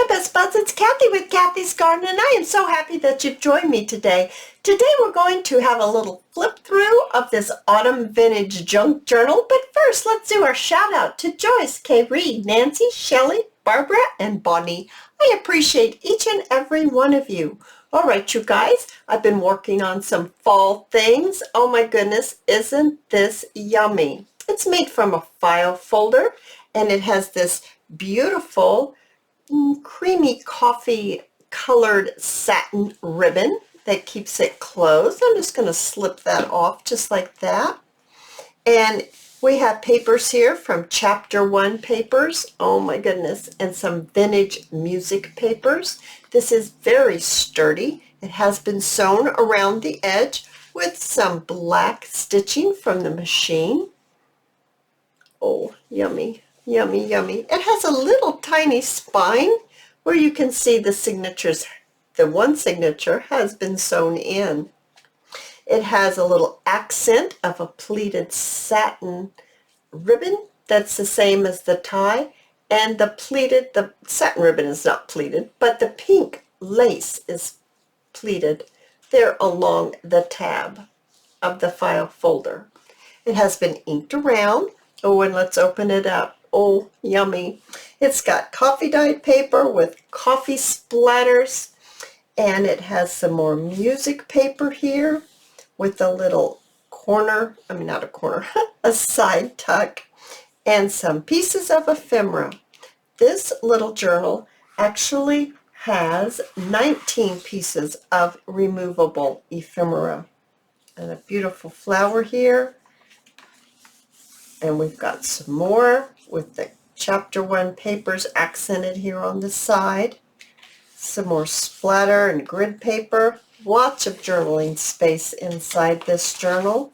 Hi Best Buds, it's Cathy with Cathy's Garden, and I am so happy that you've joined me today. Today we're going to have a little flip through of this autumn vintage junk journal, but first let's do our shout out to Joyce, Kay Reed, Nancy, Shelley, Barbara, and Bonnie. I appreciate each and every one of you. All right, you guys, I've been working on some fall things. Oh my goodness, isn't this yummy? It's made from a file folder, and it has this beautiful creamy coffee colored satin ribbon that keeps it closed. I'm just going to slip that off just like that. And we have papers here from Chapter 1 papers. Oh my goodness. And some vintage music papers. This is very sturdy. It has been sewn around the edge with some black stitching from the machine. Oh, yummy. Yummy, yummy. It has a little tiny spine where you can see the signatures. The one signature has been sewn in. It has a little accent of a pleated satin ribbon that's the same as the tie. And the satin ribbon is not pleated, but the pink lace is pleated there along the tab of the file folder. It has been inked around. Oh, and let's open it up. Oh, yummy. It's got coffee dyed paper with coffee splatters, and it has some more music paper here with a little corner, not a corner, a side tuck, and some pieces of ephemera. This little journal actually has 19 pieces of removable ephemera. And a beautiful flower here. And we've got some more with the Chapter 1 papers accented here on the side. Some more splatter and grid paper. Lots of journaling space inside this journal.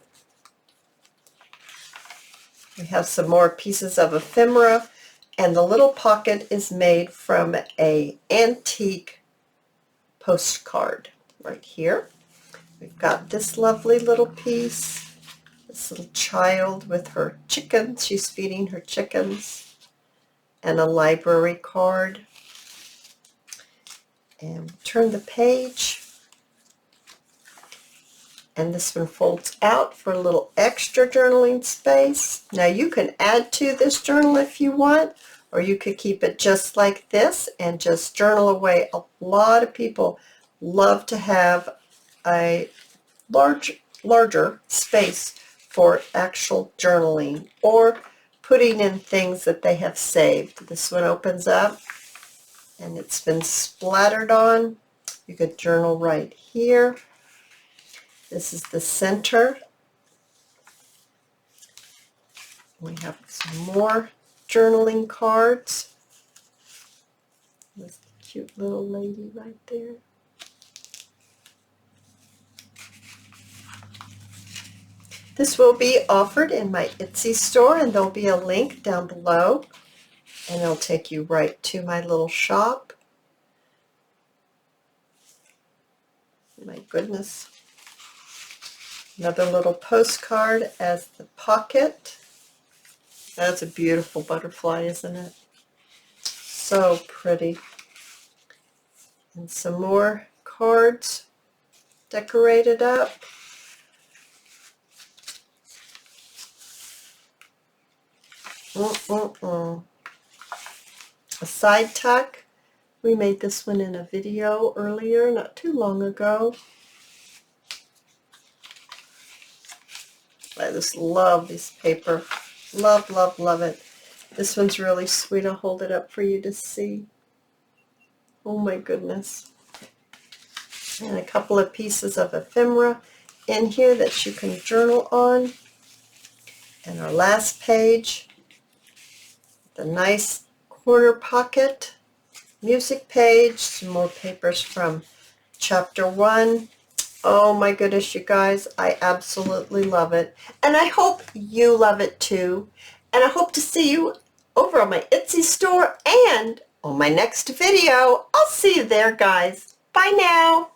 We have some more pieces of ephemera, and the little pocket is made from an antique postcard right here. We've got this lovely little piece. This little child with her chickens. She's feeding her chickens. And a library card. And turn the page. And this one folds out for a little extra journaling space. Now you can add to this journal if you want, or you could keep it just like this and just journal away. A lot of people love to have a larger space for actual journaling or putting in things that they have saved. This one opens up and it's been splattered on. You could journal right here. This is the center. We have some more journaling cards. This cute little lady right there. This will be offered in my Etsy store, and there'll be a link down below, and it'll take you right to my little shop. My goodness. Another little postcard as the pocket. That's a beautiful butterfly, isn't it? So pretty. And some more cards decorated up. A side tuck. We made this one in a video earlier, not too long ago. I just love this paper. Love, love, love it. This one's really sweet. I'll hold it up for you to see. Oh my goodness. And a couple of pieces of ephemera in here that you can journal on. And our last page, the nice corner pocket, music page, some more papers from Chapter 1. Oh my goodness, you guys, I absolutely love it. And I hope you love it too. And I hope to see you over on my Etsy store and on my next video. I'll see you there, guys. Bye now.